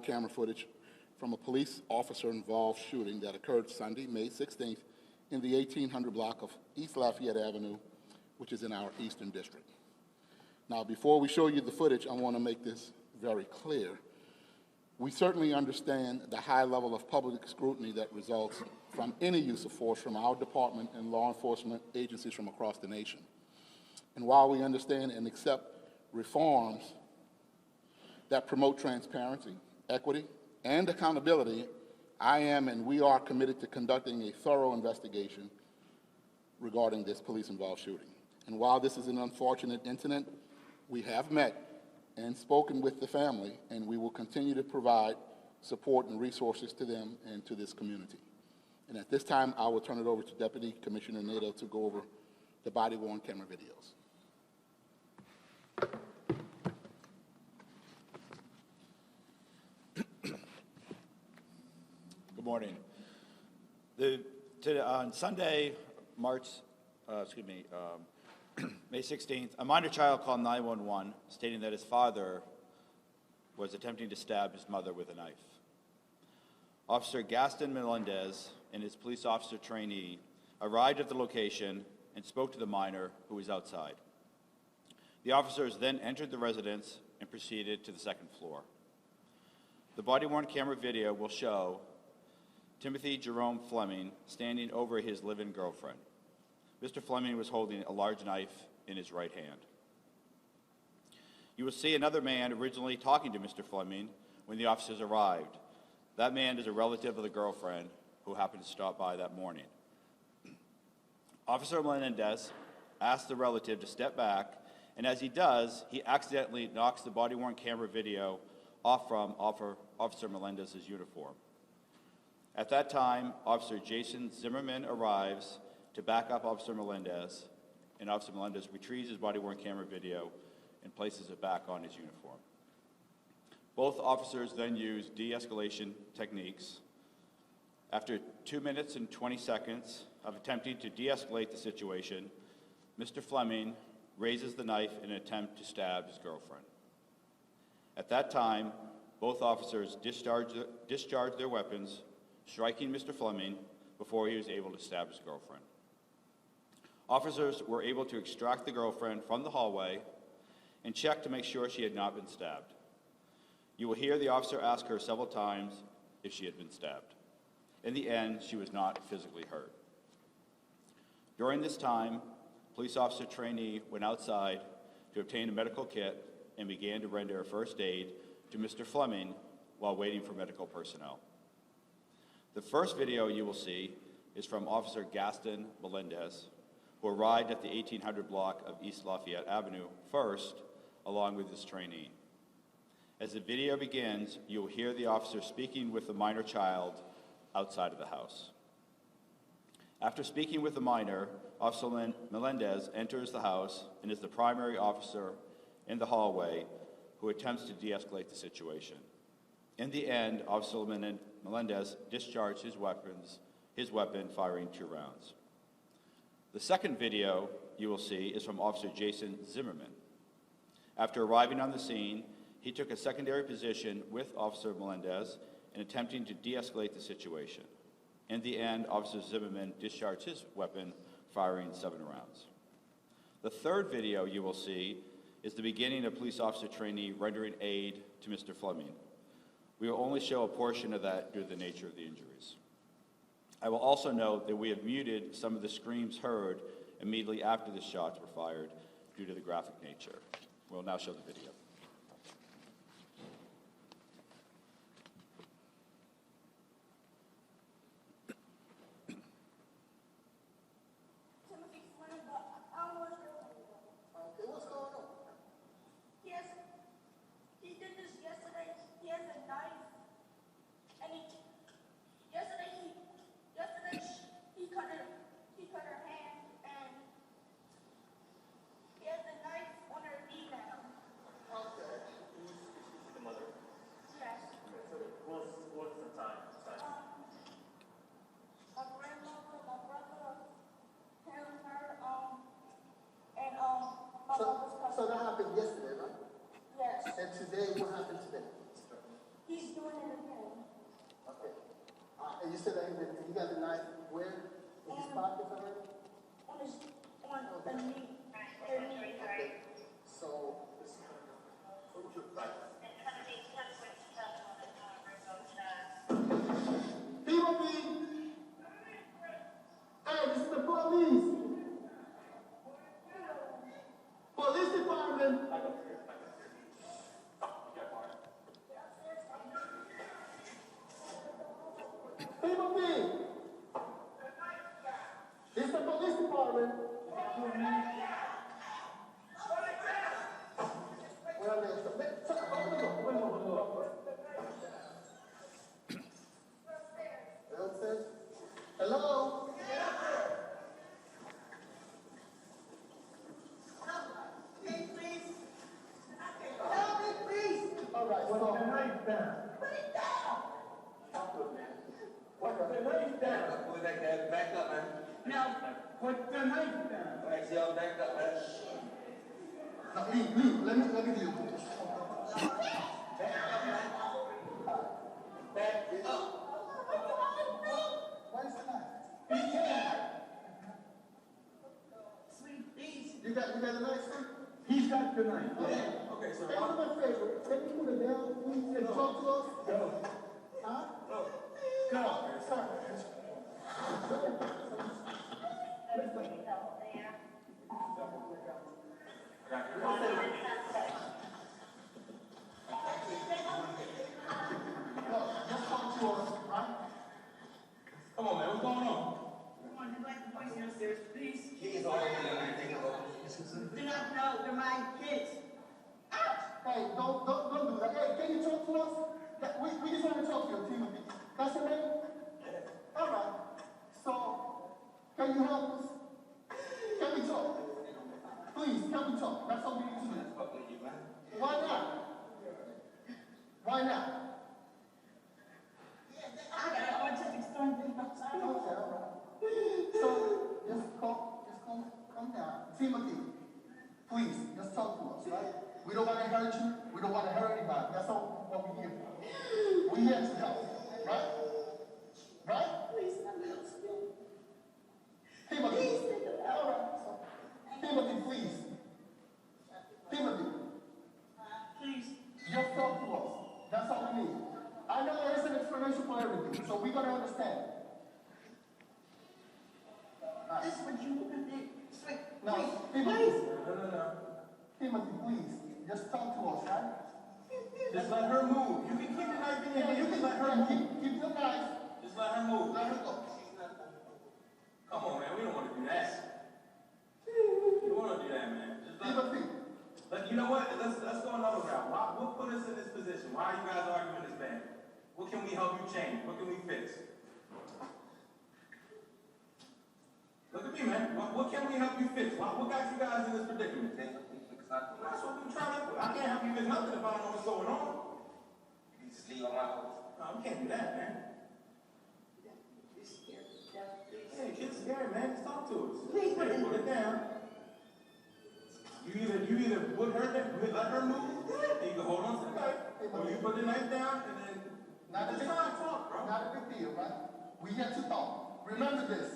camera footage from a police officer-involved shooting that occurred Sunday, May 16th, in the 1800 block of East Lafayette Avenue, which is in our Eastern District. Now, before we show you the footage, I want to make this very clear. We certainly understand the high level of public scrutiny that results from any use of force from our department and law enforcement agencies from across the nation. And while we understand and accept reforms that promote transparency, equity, and accountability, I am and we are committed to conducting a thorough investigation regarding this police-involved shooting. And while this is an unfortunate incident, we have met and spoken with the family, and we will continue to provide support and resources to them and to this community. And at this time, I will turn it over to Deputy Commissioner Nato to go over the body-worn camera videos. Good morning. On Sunday, May 16th, a minor child called 911 stating that his father was attempting to stab his mother with a knife. Officer Gaston Melendez and his police officer trainee arrived at the location and spoke to the minor, who was outside. The officers then entered the residence and proceeded to the second floor. The body-worn camera video will show Timothy Jerome Fleming standing over his live-in girlfriend. Mr. Fleming was holding a large knife in his right hand. You will see another man originally talking to Mr. Fleming when the officers arrived. That man is a relative of the girlfriend who happened to stop by that morning. Officer Melendez asked the relative to step back, and as he does, he accidentally knocks the body-worn camera video off from Officer Melendez's uniform. At that time, Officer Jason Zimmerman arrives to back up Officer Melendez, and Officer Melendez retrieves his body-worn camera video and places it back on his uniform. Both officers then use de-escalation techniques. After 2 minutes and 20 seconds of attempting to de-escalate the situation, Mr. Fleming raises the knife in an attempt to stab his girlfriend. At that time, both officers discharged their weapons, striking Mr. Fleming before he was able to stab his girlfriend. Officers were able to extract the girlfriend from the hallway and check to make sure she had not been stabbed. You will hear the officer ask her several times if she had been stabbed. In the end, she was not physically hurt. During this time, police officer trainee went outside to obtain a medical kit and began to render first aid to Mr. Fleming while waiting for medical personnel. The first video you will see is from Officer Gaston Melendez, who arrived at the 1800 block of East Lafayette Avenue first, along with his trainee. As the video begins, you will hear the officer speaking with the minor child outside of the house. After speaking with the minor, Officer Melendez enters the house and is the primary officer in the hallway who attempts to de-escalate the situation. In the end, Officer Melendez discharged his weapon, firing 2 rounds. The second video you will see is from Officer Jason Zimmerman. After arriving on the scene, he took a secondary position with Officer Melendez in attempting to de-escalate the situation. In the end, Officer Zimmerman discharged his weapon, firing 7 rounds. The third video you will see is the beginning of police officer trainee rendering aid to Mr. Fleming. We will only show a portion of that due to the nature of the injuries. I will also note that we have muted some of the screams heard immediately after the shots were fired due to the graphic nature. We'll now show the video. How And you said that he got the knife where? In his pocket already? On the knee. Okay. So, what was your price? Timothy! Hey, this is the police! Police department! Timothy! This is the police department. Where are they? Downstairs? Hello? All right, so the knife down. Put it down. What the knife down? Put that guy back up, man. Now, put the knife down. All right, see y'all back up, man. Now, leave. Let me deal with this. Back up, man. Back up. Where's the knife? Sweet, please. You got the knife, sir? He's got the knife. Yeah. Okay, so Hey, do me a favor. Can you put it down, please, and talk to us? Go. Huh? Go. Sir. Just talk to us, right? Come on, man. What's going on? Come on, invite the boys downstairs, please. He's all over there, take it over. Do not know, they're my kids. Hey, don't do that. Hey, can you talk to us? We just want to talk to you, Timothy. That's your name? All right. So, can you help us? Can we talk? Please, can we talk? That's all we need to do. Fuck with you, man. Why not? Why not? I got an autistic son, Okay, all right. So, just calm down. Timothy, please, just talk to us, right? We don't want to hurt you. We don't want to hurt anybody. That's all what we're here for. We're here to help, right? Right? please, I'm not scared. Timothy. Please, take it out. All right. Timothy, please. Timothy, Please. just talk to us. That's all we need. I know there is an explanation for everything, so we're going to understand. This is what you want to do. Sweet, No, please, Timothy. please. No. Timothy, please. Just talk to us, right? Just let her move. You can keep the knife in your hand. You can let her move. Keep the knife. Just let her move. Let her go. Come on, man. We don't want to do that. You don't want to do that, man. Just let. Timothy. You know what? Let's go another route. What put us in this position? Why are you guys arguing this bad? What can we help you change? What can we fix? Look at me, man. What can we help you fix? What got you guys in this predicament? That's what we're trying to do. I can't help you fix nothing if I don't know what's going on. You just leave on my house. No, we can't do that, man. Hey, kids scared, man. Just talk to us. Please put Hey, put it down. You either put her down, let her move, and you can hold on to the knife, or you put the knife down and then Not a just big try to talk, bro. Not a big deal, right? We here to talk. Remember this.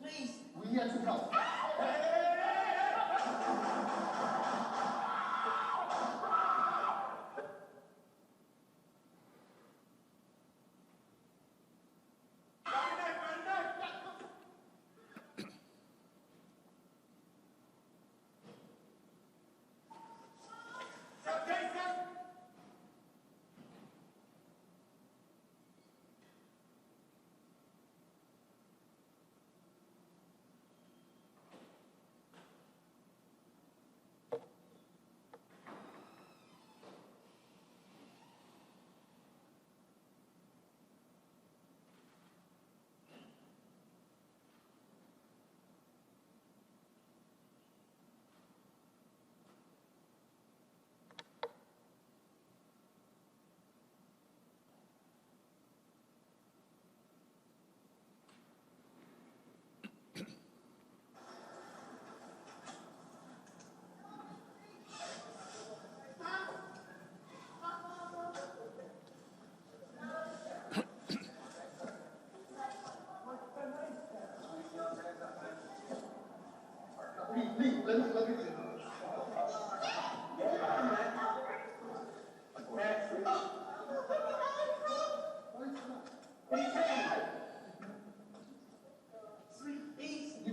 Please. We here to help.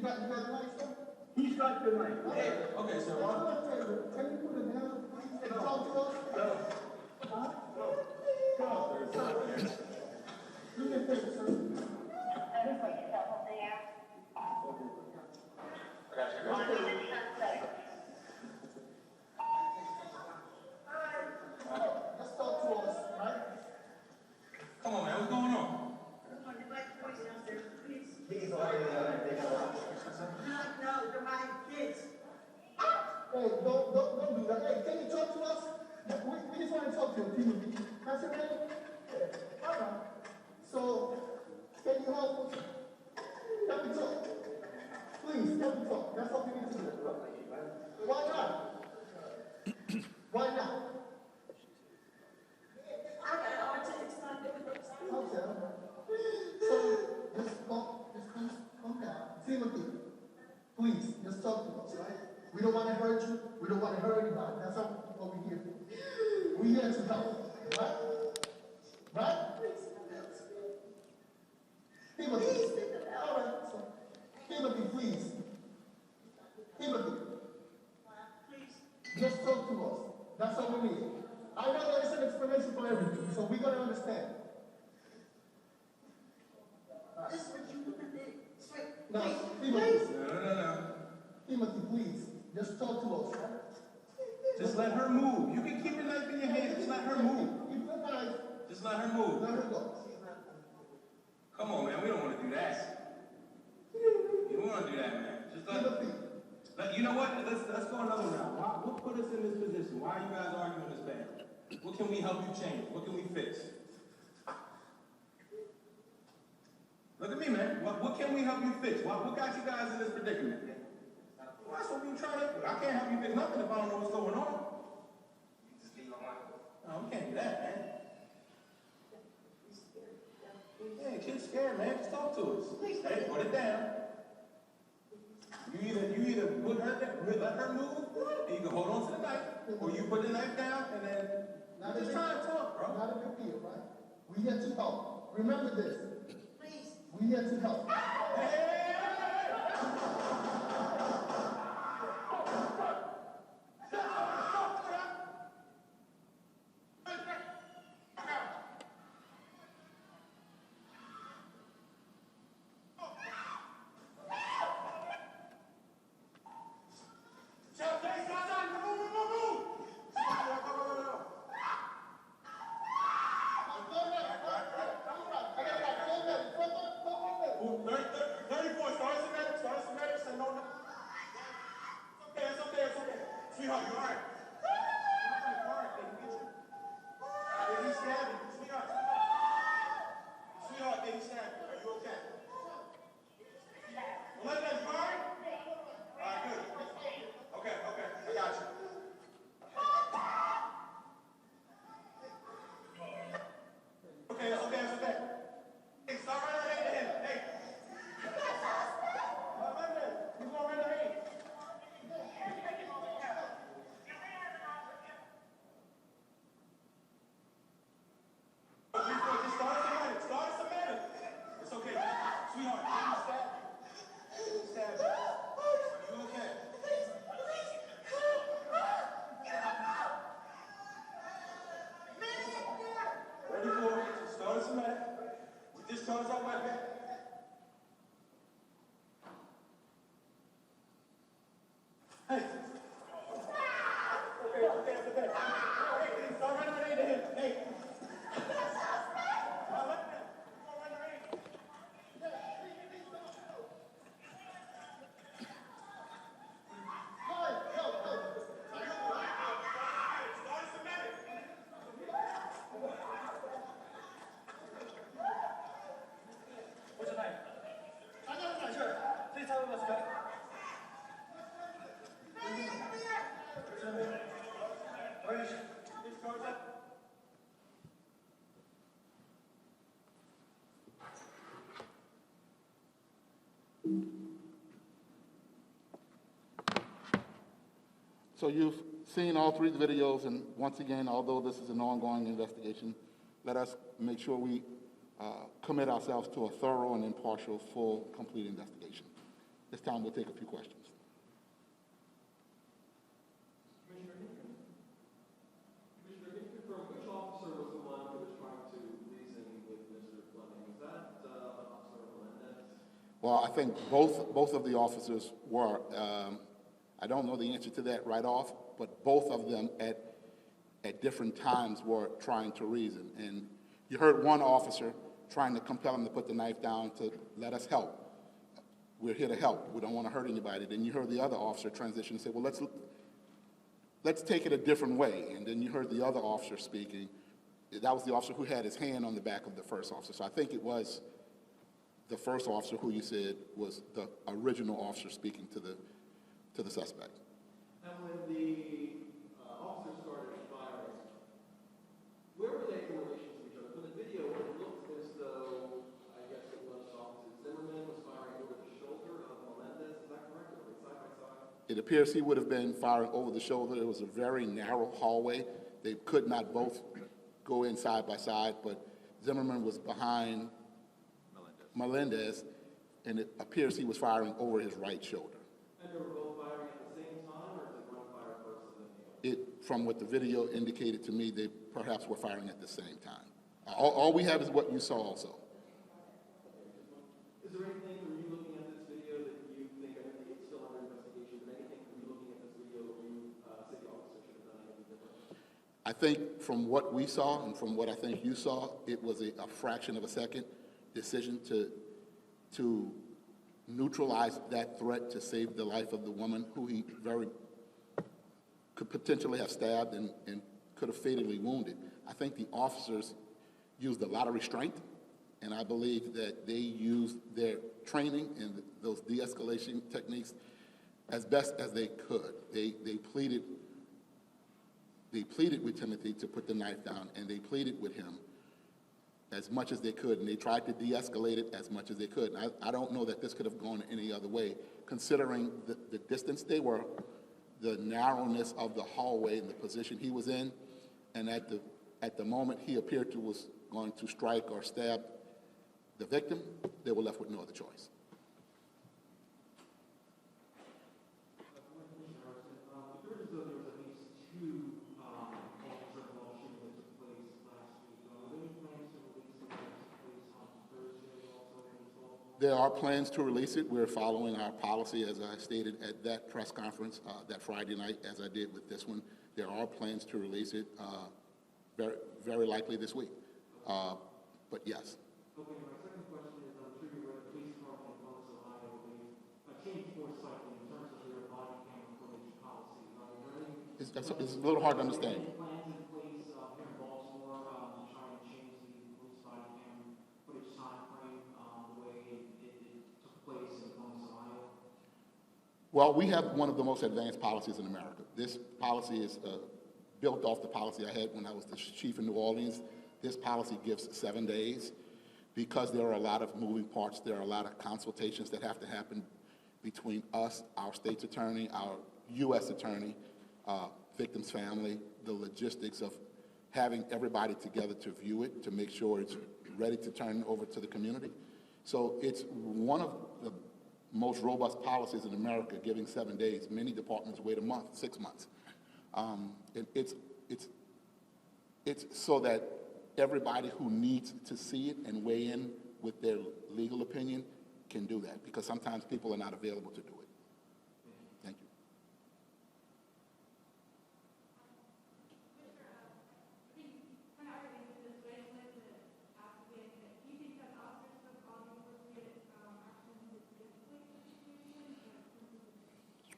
got the knife, sir? He struck the knife. Hey. Okay, sir. Can you put it down, please, and talk to us? No. Huh? Come on, sir. Do me a favor, sir. Let's talk to us, right? Come on, man. What's going on? He's already No, they're my kids. Hey, don't do that. Hey, can you talk to us? We just want to talk to you, Timothy. That's your name? All right. So, can you help us? Let me talk. Please, let me talk. That's what we need to do. Why not? Why not? I got autism. Okay. So, just calm down. Timothy, please, just talk to us, right? We don't want to hurt you. We don't want to hurt anybody. That's not what we're here for. We're here to help, right? Right? Timothy. All right. So, Timothy, please. Timothy, just talk to us. That's all we need. I know there is an explanation for everything, so we're going to understand. This is what you want to do. Sweet. Now, Please. Timothy, No. Timothy, please, just talk to us, right? Just let her move. You can keep the knife in your hand. Just let her move. Keep the knife. Just let her move. Let her go. Come on, man. We don't want to do that. You don't want to do that, man. Just Timothy, you know what? Let's go another round. What put us in this position? Why are you guys arguing this bad? What can we help you change? What can we fix? Look at me, man. What can we help you fix? What got you guys in this predicament? Well, that's what we're trying to do. I can't help you fix nothing if I don't know what's going on. just leave on my phone. No, we can't do that, man. Yeah, kid's scared, man. Just talk to us. Hey, put it down. You either put her down, let her move, and you can hold on to the knife, or you put the knife down, and then not just a try to talk, bro. Not a big deal, right? We here to help. Remember this. Please. We here to help. Sweetheart, you all right? Did he stab you? Sweetheart, did he stab you? Are you okay? Melinda, you all right? All right, good. Okay, I got you. Okay, it's okay. Hey, stop right there to him. Hey. Melinda, he's going right to me. Just start us a minute. It's okay. Sweetheart, did he stab you? Did he stab you? Are you okay? Ready for it? Start us a minute. We discharge our weapon. Hey. Okay. Hey, start right away to him. Hey. What's your name? I got a knife. Sure. Please tell me what's good. Where is she? Please go with that. So you've seen all three videos, and once again, although this is an ongoing investigation, let us make sure we commit ourselves to a thorough and impartial, full, complete investigation. This time we'll take a few questions. Commissioner, can you confirm which officer was the one who was trying to reason with Mr. Fleming? Was that Officer Melendez? Well, I think both of the officers were. I don't know the answer to that right off, but both of them at different times were trying to reason. And you heard one officer trying to compel him to put the knife down to let us help. We're here to help. We don't want to hurt anybody. Then you heard the other officer transition and say, well, let's take it a different way. And then you heard the other officer speaking. That was the officer who had his hand on the back of the first officer. So I think it was the first officer who you said was the original officer speaking to the suspect. And when the officers started firing, where were they in relation to each other? From the video, it looked as though, I guess it was Officer Zimmerman was firing over the shoulder of Melendez. Is that correct? Or were they side by side? It appears he would have been firing over the shoulder. It was a very narrow hallway. They could not both go in side by side, but Zimmerman was behind Melendez, and it appears he was firing over his right shoulder. And they were both firing at the same time, or did one fire first and then the other? From what the video indicated to me, they perhaps were firing at the same time. All we have is what you saw also. Is there anything from you looking at this video that you think, I mean, it's still under investigation, but anything from you looking at this video that you say the officer should have done anything different? I think from what we saw and from what I think you saw, it was a fraction of a second decision to neutralize that threat to save the life of the woman who he could potentially have stabbed and could have fatally wounded. I think the officers used a lot of restraint, and I believe that they used their training and those de-escalation techniques as best as they could. They pleaded with Timothy to put the knife down, and they pleaded with him as much as they could, and they tried to de-escalate it as much as they could. And I don't know that this could have gone any other way, considering the distance they were, the narrowness of the hallway and the position he was in, and at the moment he appeared to was going to strike or stab the victim, they were left with no other choice. There are plans to release it. We're following our policy, as I stated at that press conference that Friday night, as I did with this one. There are plans to release it very, very likely this week. But yes. Okay, my second question is, I'm sure you're aware the police department in Columbus, Ohio, they changed course slightly in terms of their body camera footage policy. It's a little hard to understand. Any plans in place here in Baltimore to try and change the police body camera footage time frame the way it took place in Columbus, Ohio? Well, we have one of the most advanced policies in America. This policy is built off the policy I had when I was the chief in New Orleans. This policy gives 7 days. Because there are a lot of moving parts, there are a lot of consultations that have to happen between us, our state's attorney, our U.S. attorney, victim's family, the logistics of having everybody together to view it, to make sure it's ready to turn over to the community. So it's one of the most robust policies in America, giving 7 days. Many departments wait a month, 6 months. It's so that everybody who needs to see it and weigh in with their legal opinion can do that, because sometimes people are not available to do it. Thank you.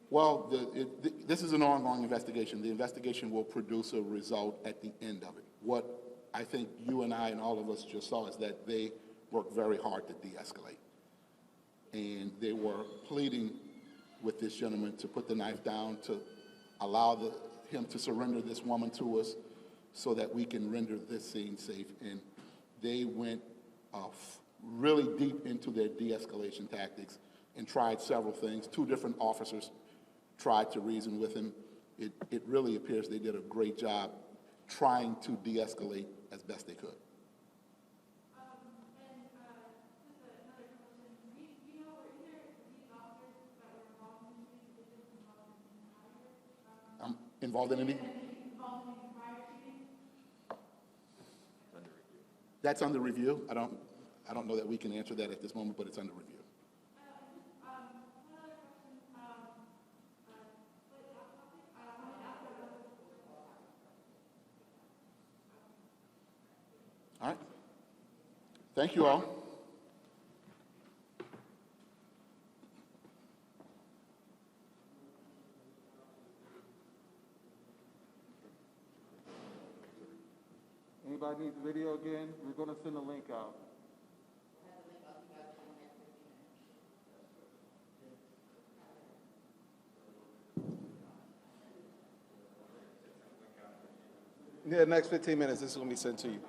Well, this is an ongoing investigation. The investigation will produce a result at the end of it. What I think you and I and all of us just saw is that they worked very hard to de-escalate. And they were pleading with this gentleman to put the knife down, to allow him to surrender this woman to us so that we can render this scene safe. And they went really deep into their de-escalation tactics and tried several things. 2 different officers tried to reason with him. It really appears they did a great job trying to de-escalate as best they could. Just another question. Do you know, were either of these officers involved in any? That's under review. I don't know that we can answer that at this moment, but it's under review. All right. Thank you all. Anybody needs the video again? We're going to send a link out. Yeah, next 15 minutes, this is going to be sent to you.